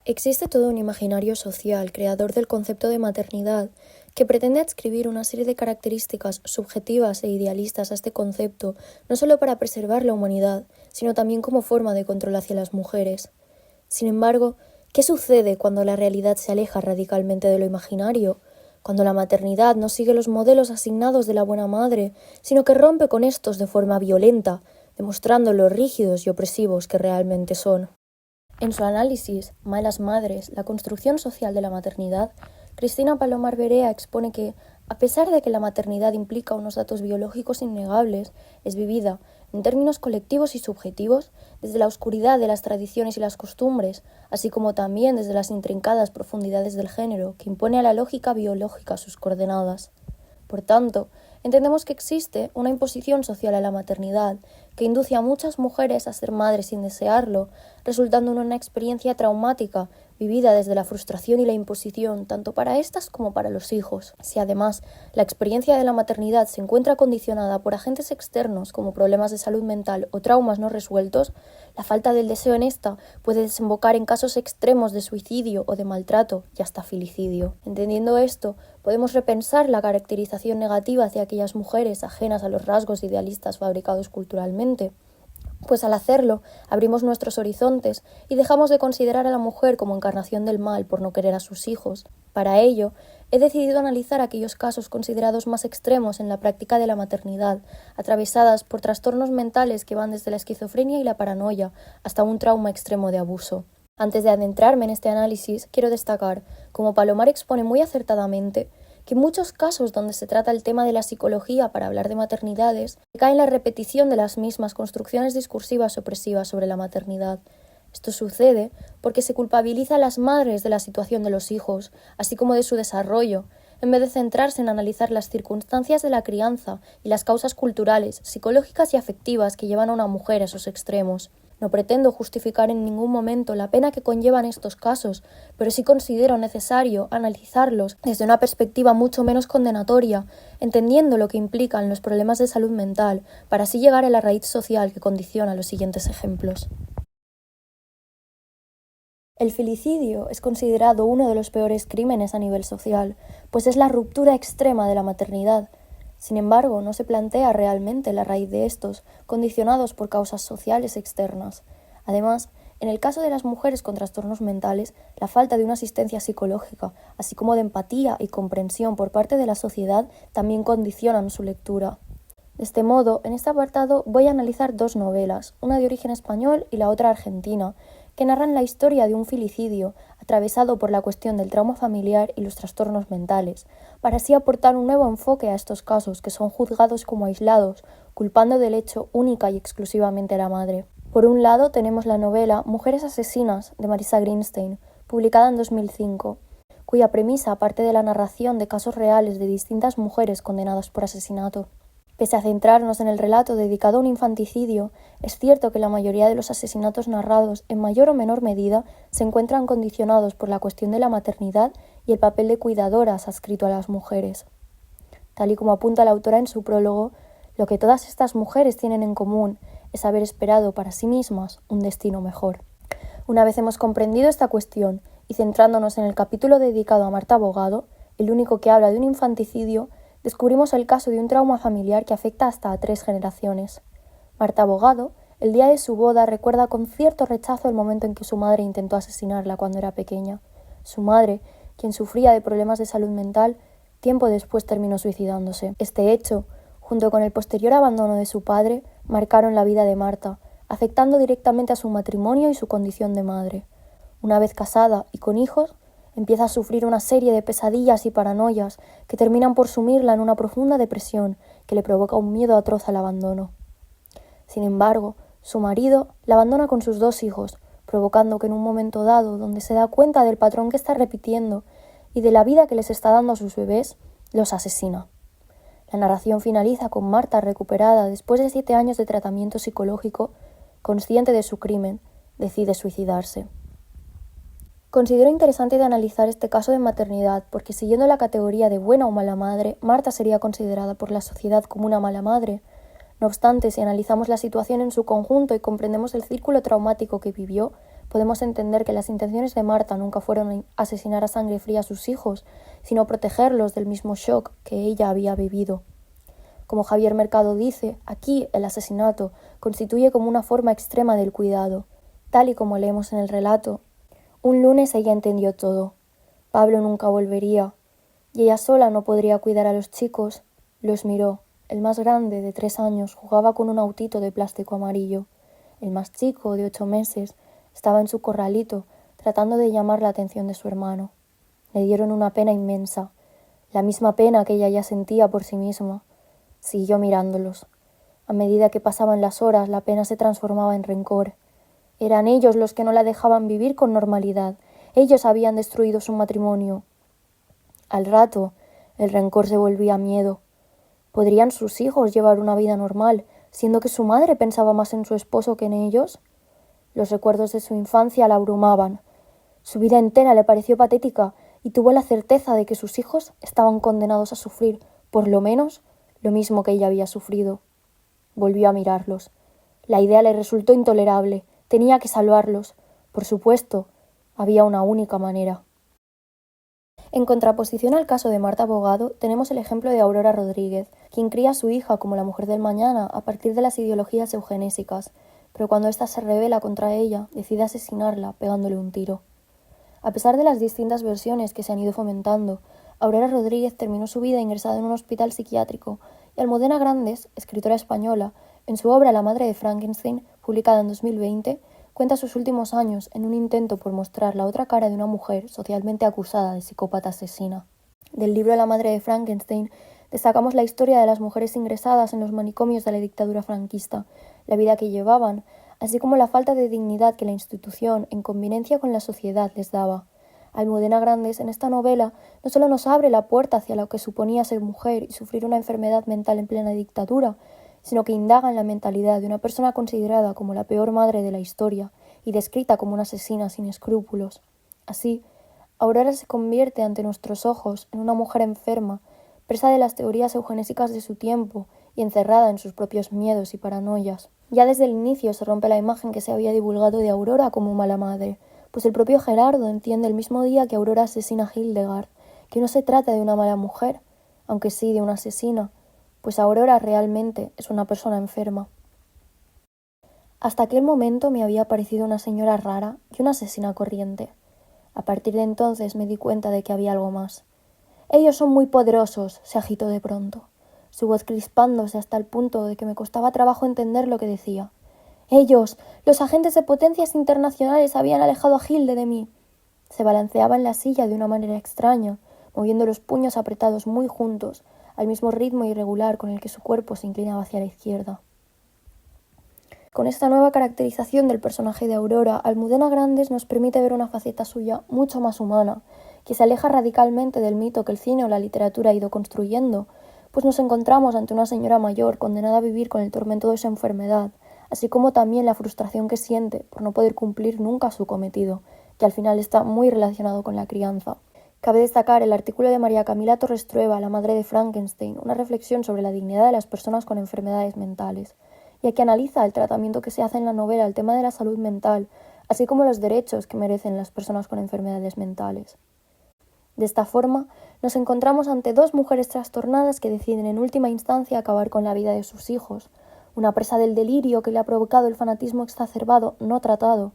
Existe todo un imaginario social creador del concepto de maternidad que pretende adscribir una serie de características subjetivas e idealistas a este concepto, no solo para preservar la humanidad, sino también como forma de control hacia las mujeres. Sin embargo, ¿qué sucede cuando la realidad se aleja radicalmente de lo imaginario? Cuando la maternidad no sigue los modelos asignados de la buena madre, sino que rompe con estos de forma violenta, demostrando lo rígidos y opresivos que realmente son. En su análisis, Malas madres, la construcción social de la maternidad, Cristina Palomar Berea expone que, a pesar de que la maternidad implica unos datos biológicos innegables, es vivida, en términos colectivos y subjetivos, desde la oscuridad de las tradiciones y las costumbres, así como también desde las intrincadas profundidades del género que impone a la lógica biológica sus coordenadas. Por tanto, entendemos que existe una imposición social a la maternidad que induce a muchas mujeres a ser madres sin desearlo, resultando en una experiencia traumática vivida desde la frustración y la imposición tanto para estas como para los hijos. Si además la experiencia de la maternidad se encuentra condicionada por agentes externos como problemas de salud mental o traumas no resueltos, la falta del deseo en esta puede desembocar en casos extremos de suicidio o de maltrato y hasta filicidio. Entendiendo esto, podemos repensar la caracterización negativa hacia aquellas mujeres ajenas a los rasgos idealistas fabricados culturalmente, pues al hacerlo abrimos nuestros horizontes y dejamos de considerar a la mujer como encarnación del mal por no querer a sus hijos. Para ello, he decidido analizar aquellos casos considerados más extremos en la práctica de la maternidad, atravesadas por trastornos mentales que van desde la esquizofrenia y la paranoia hasta un trauma extremo de abuso. Antes de adentrarme en este análisis, quiero destacar, como Palomar expone muy acertadamente, que en muchos casos donde se trata el tema de la psicología para hablar de maternidades, cae en la repetición de las mismas construcciones discursivas opresivas sobre la maternidad. Esto sucede porque se culpabiliza a las madres de la situación de los hijos, así como de su desarrollo, en vez de centrarse en analizar las circunstancias de la crianza y las causas culturales, psicológicas y afectivas que llevan a una mujer a esos extremos. No pretendo justificar en ningún momento la pena que conllevan estos casos, pero sí considero necesario analizarlos desde una perspectiva mucho menos condenatoria, entendiendo lo que implican los problemas de salud mental, para así llegar a la raíz social que condiciona los siguientes ejemplos. El filicidio es considerado uno de los peores crímenes a nivel social, pues es la ruptura extrema de la maternidad. Sin embargo, no se plantea realmente la raíz de estos, condicionados por causas sociales externas. Además, en el caso de las mujeres con trastornos mentales, la falta de una asistencia psicológica, así como de empatía y comprensión por parte de la sociedad, también condicionan su lectura. De este modo, en este apartado voy a analizar dos novelas, una de origen español y la otra argentina, que narran la historia de un filicidio atravesado por la cuestión del trauma familiar y los trastornos mentales, para así aportar un nuevo enfoque a estos casos que son juzgados como aislados, culpando del hecho única y exclusivamente a la madre. Por un lado tenemos la novela Mujeres asesinas de Marisa Greenstein, publicada en 2005, cuya premisa parte de la narración de casos reales de distintas mujeres condenadas por asesinato. Pese a centrarnos en el relato dedicado a un infanticidio, es cierto que la mayoría de los asesinatos narrados, en mayor o menor medida, se encuentran condicionados por la cuestión de la maternidad y el papel de cuidadoras adscrito a las mujeres. Tal y como apunta la autora en su prólogo, lo que todas estas mujeres tienen en común es haber esperado para sí mismas un destino mejor. Una vez hemos comprendido esta cuestión y centrándonos en el capítulo dedicado a Marta Abogado, el único que habla de un infanticidio, descubrimos el caso de un trauma familiar que afecta hasta a 3 generaciones. Marta Abogado, el día de su boda, recuerda con cierto rechazo el momento en que su madre intentó asesinarla cuando era pequeña. Su madre, quien sufría de problemas de salud mental, tiempo después terminó suicidándose. Este hecho, junto con el posterior abandono de su padre, marcaron la vida de Marta, afectando directamente a su matrimonio y su condición de madre. Una vez casada y con hijos, empieza a sufrir una serie de pesadillas y paranoias que terminan por sumirla en una profunda depresión que le provoca un miedo atroz al abandono. Sin embargo, su marido la abandona con sus 2 hijos, provocando que en un momento dado, donde se da cuenta del patrón que está repitiendo y de la vida que les está dando a sus bebés, los asesina. La narración finaliza con Marta recuperada después de 7 años de tratamiento psicológico, consciente de su crimen, decide suicidarse. Considero interesante de analizar este caso de maternidad porque siguiendo la categoría de buena o mala madre, Marta sería considerada por la sociedad como una mala madre. No obstante, si analizamos la situación en su conjunto y comprendemos el círculo traumático que vivió, podemos entender que las intenciones de Marta nunca fueron asesinar a sangre fría a sus hijos, sino protegerlos del mismo shock que ella había vivido. Como Javier Mercado dice, aquí el asesinato constituye como una forma extrema del cuidado. Tal y como leemos en el relato, un lunes ella entendió todo. Pablo nunca volvería, y ella sola no podría cuidar a los chicos. Los miró. El más grande, de 3 años, jugaba con un autito de plástico amarillo. El más chico, de 8 meses, estaba en su corralito, tratando de llamar la atención de su hermano. Le dieron una pena inmensa, la misma pena que ella ya sentía por sí misma. Siguió mirándolos. A medida que pasaban las horas, la pena se transformaba en rencor. Eran ellos los que no la dejaban vivir con normalidad. Ellos habían destruido su matrimonio. Al rato, el rencor se volvía miedo. ¿Podrían sus hijos llevar una vida normal, siendo que su madre pensaba más en su esposo que en ellos? Los recuerdos de su infancia la abrumaban. Su vida entera le pareció patética y tuvo la certeza de que sus hijos estaban condenados a sufrir, por lo menos, lo mismo que ella había sufrido. Volvió a mirarlos. La idea le resultó intolerable. Tenía que salvarlos. Por supuesto, había una única manera. En contraposición al caso de Marta Bogado, tenemos el ejemplo de Aurora Rodríguez, quien cría a su hija como la mujer del mañana a partir de las ideologías eugenésicas, pero cuando ésta se rebela contra ella, decide asesinarla pegándole un tiro. A pesar de las distintas versiones que se han ido fomentando, Aurora Rodríguez terminó su vida ingresada en un hospital psiquiátrico y Almudena Grandes, escritora española, en su obra La madre de Frankenstein, publicada en 2020, cuenta sus últimos años en un intento por mostrar la otra cara de una mujer socialmente acusada de psicópata asesina. Del libro La madre de Frankenstein destacamos la historia de las mujeres ingresadas en los manicomios de la dictadura franquista, la vida que llevaban, así como la falta de dignidad que la institución, en convivencia con la sociedad, les daba. Almudena Grandes, en esta novela, no solo nos abre la puerta hacia lo que suponía ser mujer y sufrir una enfermedad mental en plena dictadura, sino que indaga en la mentalidad de una persona considerada como la peor madre de la historia y descrita como una asesina sin escrúpulos. Así, Aurora se convierte ante nuestros ojos en una mujer enferma, presa de las teorías eugenésicas de su tiempo y encerrada en sus propios miedos y paranoias. Ya desde el inicio se rompe la imagen que se había divulgado de Aurora como mala madre, pues el propio Gerardo entiende el mismo día que Aurora asesina a Hildegard, que no se trata de una mala mujer, aunque sí de una asesina, pues Aurora realmente es una persona enferma. Hasta aquel momento me había parecido una señora rara y una asesina corriente. A partir de entonces me di cuenta de que había algo más. Ellos son muy poderosos, se agitó de pronto, su voz crispándose hasta el punto de que me costaba trabajo entender lo que decía. Ellos, los agentes de potencias internacionales, habían alejado a Hilde de mí. Se balanceaba en la silla de una manera extraña, moviendo los puños apretados muy juntos, al mismo ritmo irregular con el que su cuerpo se inclinaba hacia la izquierda. Con esta nueva caracterización del personaje de Aurora, Almudena Grandes nos permite ver una faceta suya mucho más humana, que se aleja radicalmente del mito que el cine o la literatura ha ido construyendo, pues nos encontramos ante una señora mayor condenada a vivir con el tormento de su enfermedad, así como también la frustración que siente por no poder cumplir nunca su cometido, que al final está muy relacionado con la crianza. Cabe destacar el artículo de María Camila Torres Trueba, la madre de Frankenstein, una reflexión sobre la dignidad de las personas con enfermedades mentales, ya que analiza el tratamiento que se hace en la novela al tema de la salud mental, así como los derechos que merecen las personas con enfermedades mentales. De esta forma, nos encontramos ante dos mujeres trastornadas que deciden en última instancia acabar con la vida de sus hijos, una presa del delirio que le ha provocado el fanatismo exacerbado no tratado,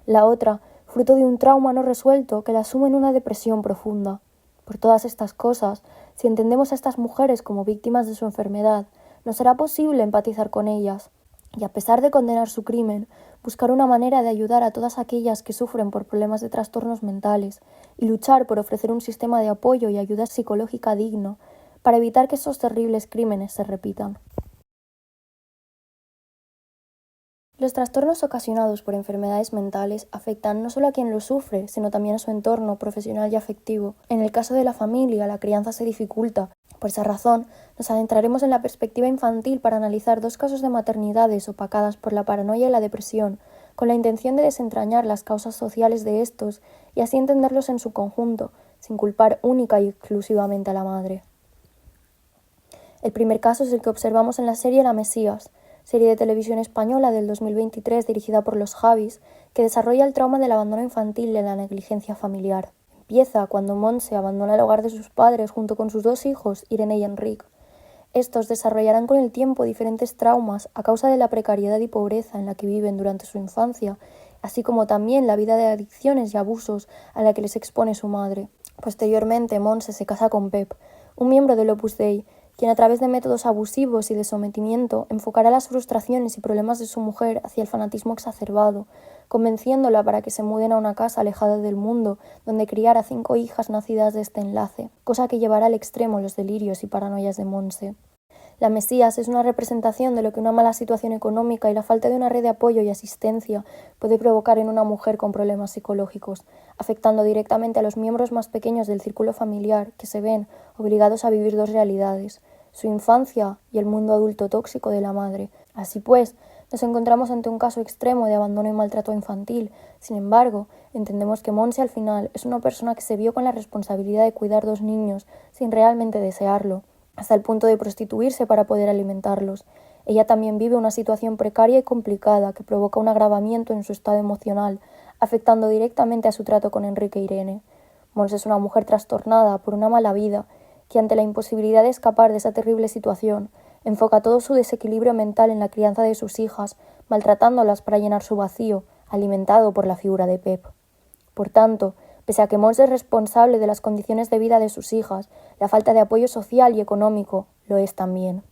la otra fruto de un trauma no resuelto que la sume en una depresión profunda. Por todas estas cosas, si entendemos a estas mujeres como víctimas de su enfermedad, nos será posible empatizar con ellas y, a pesar de condenar su crimen, buscar una manera de ayudar a todas aquellas que sufren por problemas de trastornos mentales y luchar por ofrecer un sistema de apoyo y ayuda psicológica digno para evitar que esos terribles crímenes se repitan. Los trastornos ocasionados por enfermedades mentales afectan no solo a quien los sufre, sino también a su entorno profesional y afectivo. En el caso de la familia, la crianza se dificulta. Por esa razón, nos adentraremos en la perspectiva infantil para analizar dos casos de maternidades opacadas por la paranoia y la depresión, con la intención de desentrañar las causas sociales de estos y así entenderlos en su conjunto, sin culpar única y exclusivamente a la madre. El primer caso es el que observamos en la serie La Mesías. serie de televisión española del 2023 dirigida por los Javis, que desarrolla el trauma del abandono infantil y la negligencia familiar. Empieza cuando Montse abandona el hogar de sus padres junto con sus 2 hijos, Irene y Enric. Estos desarrollarán con el tiempo diferentes traumas a causa de la precariedad y pobreza en la que viven durante su infancia, así como también la vida de adicciones y abusos a la que les expone su madre. Posteriormente, Montse se casa con Pep, un miembro del Opus Dei, quien a través de métodos abusivos y de sometimiento enfocará las frustraciones y problemas de su mujer hacia el fanatismo exacerbado, convenciéndola para que se muden a una casa alejada del mundo, donde criara 5 hijas nacidas de este enlace, cosa que llevará al extremo los delirios y paranoias de Montse. La Mesías es una representación de lo que una mala situación económica y la falta de una red de apoyo y asistencia puede provocar en una mujer con problemas psicológicos, afectando directamente a los miembros más pequeños del círculo familiar, que se ven obligados a vivir 2 realidades, su infancia y el mundo adulto tóxico de la madre. Así pues, nos encontramos ante un caso extremo de abandono y maltrato infantil. Sin embargo, entendemos que Montse al final es una persona que se vio con la responsabilidad de cuidar 2 niños sin realmente desearlo, hasta el punto de prostituirse para poder alimentarlos. Ella también vive una situación precaria y complicada que provoca un agravamiento en su estado emocional, afectando directamente a su trato con Enrique e Irene. Montse es una mujer trastornada por una mala vida, que ante la imposibilidad de escapar de esa terrible situación, enfoca todo su desequilibrio mental en la crianza de sus hijas, maltratándolas para llenar su vacío, alimentado por la figura de Pep. Por tanto, pese a que Montse es responsable de las condiciones de vida de sus hijas, la falta de apoyo social y económico lo es también.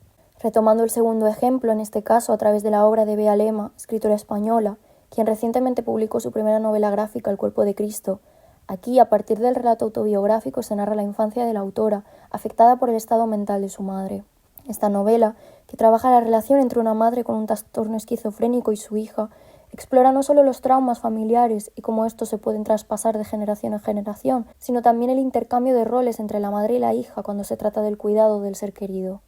Retomando el segundo ejemplo, en este caso a través de la obra de Bea Lema, escritora española, quien recientemente publicó su primera novela gráfica, El cuerpo de Cristo. Aquí, a partir del relato autobiográfico, se narra la infancia de la autora, afectada por el estado mental de su madre. Esta novela, que trabaja la relación entre una madre con un trastorno esquizofrénico y su hija, explora no solo los traumas familiares y cómo estos se pueden traspasar de generación en generación, sino también el intercambio de roles entre la madre y la hija cuando se trata del cuidado del ser querido.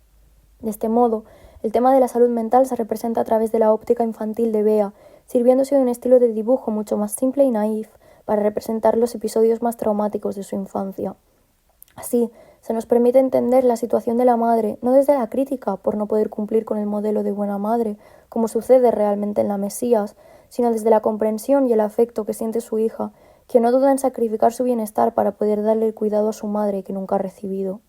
De este modo, el tema de la salud mental se representa a través de la óptica infantil de Bea, sirviéndose de un estilo de dibujo mucho más simple y naif para representar los episodios más traumáticos de su infancia. Así, se nos permite entender la situación de la madre no desde la crítica por no poder cumplir con el modelo de buena madre, como sucede realmente en la Mesías, sino desde la comprensión y el afecto que siente su hija, que no duda en sacrificar su bienestar para poder darle el cuidado a su madre que nunca ha recibido.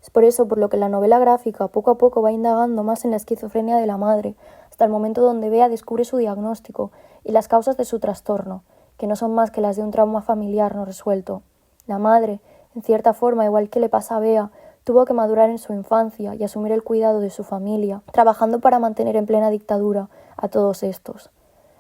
Es por eso por lo que la novela gráfica poco a poco va indagando más en la esquizofrenia de la madre, hasta el momento donde Bea descubre su diagnóstico y las causas de su trastorno, que no son más que las de un trauma familiar no resuelto. La madre, en cierta forma, igual que le pasa a Bea, tuvo que madurar en su infancia y asumir el cuidado de su familia, trabajando para mantener en plena dictadura a todos estos.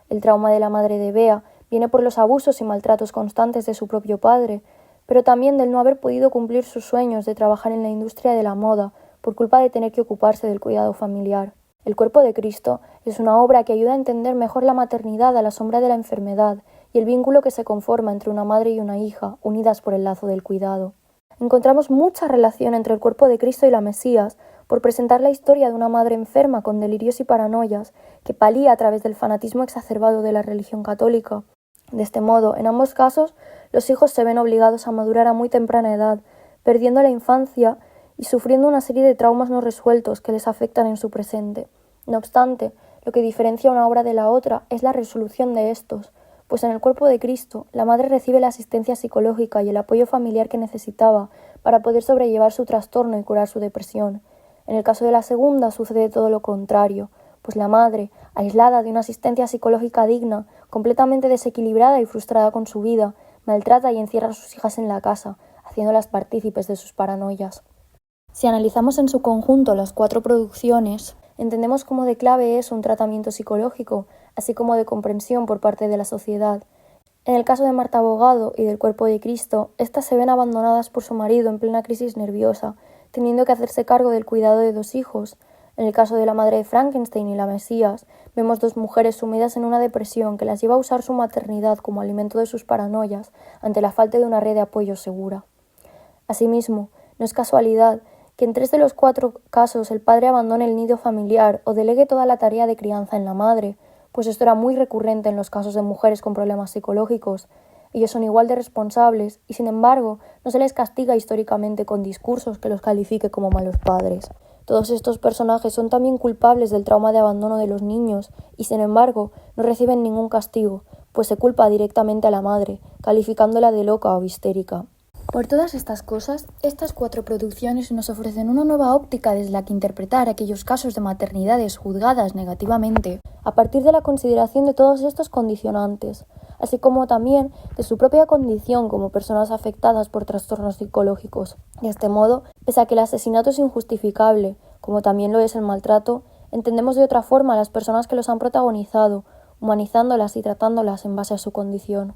El trauma de la madre de Bea viene por los abusos y maltratos constantes de su propio padre, pero también del no haber podido cumplir sus sueños de trabajar en la industria de la moda por culpa de tener que ocuparse del cuidado familiar. El cuerpo de Cristo es una obra que ayuda a entender mejor la maternidad a la sombra de la enfermedad y el vínculo que se conforma entre una madre y una hija, unidas por el lazo del cuidado. Encontramos mucha relación entre el cuerpo de Cristo y la Mesías por presentar la historia de una madre enferma con delirios y paranoias que palía a través del fanatismo exacerbado de la religión católica. De este modo, en ambos casos, los hijos se ven obligados a madurar a muy temprana edad, perdiendo la infancia y sufriendo una serie de traumas no resueltos que les afectan en su presente. No obstante, lo que diferencia una obra de la otra es la resolución de estos, pues en el cuerpo de Cristo, la madre recibe la asistencia psicológica y el apoyo familiar que necesitaba para poder sobrellevar su trastorno y curar su depresión. En el caso de la segunda sucede todo lo contrario, pues la madre, aislada de una asistencia psicológica digna, completamente desequilibrada y frustrada con su vida, maltrata y encierra a sus hijas en la casa, haciéndolas partícipes de sus paranoias. Si analizamos en su conjunto las 4 producciones, entendemos cómo de clave es un tratamiento psicológico, así como de comprensión por parte de la sociedad. En el caso de Marta Abogado y del cuerpo de Cristo, estas se ven abandonadas por su marido en plena crisis nerviosa, teniendo que hacerse cargo del cuidado de 2 hijos. En el caso de la madre de Frankenstein y la Mesías, vemos 2 mujeres sumidas en una depresión que las lleva a usar su maternidad como alimento de sus paranoias ante la falta de una red de apoyo segura. Asimismo, no es casualidad que en 3 de los 4 casos el padre abandone el nido familiar o delegue toda la tarea de crianza en la madre, pues esto era muy recurrente en los casos de mujeres con problemas psicológicos. Ellos son igual de responsables y, sin embargo, no se les castiga históricamente con discursos que los califique como malos padres. Todos estos personajes son también culpables del trauma de abandono de los niños y, sin embargo, no reciben ningún castigo, pues se culpa directamente a la madre, calificándola de loca o histérica. Por todas estas cosas, estas 4 producciones nos ofrecen una nueva óptica desde la que interpretar aquellos casos de maternidades juzgadas negativamente, a partir de la consideración de todos estos condicionantes, así como también de su propia condición como personas afectadas por trastornos psicológicos. De este modo, pese a que el asesinato es injustificable, como también lo es el maltrato, entendemos de otra forma a las personas que los han protagonizado, humanizándolas y tratándolas en base a su condición.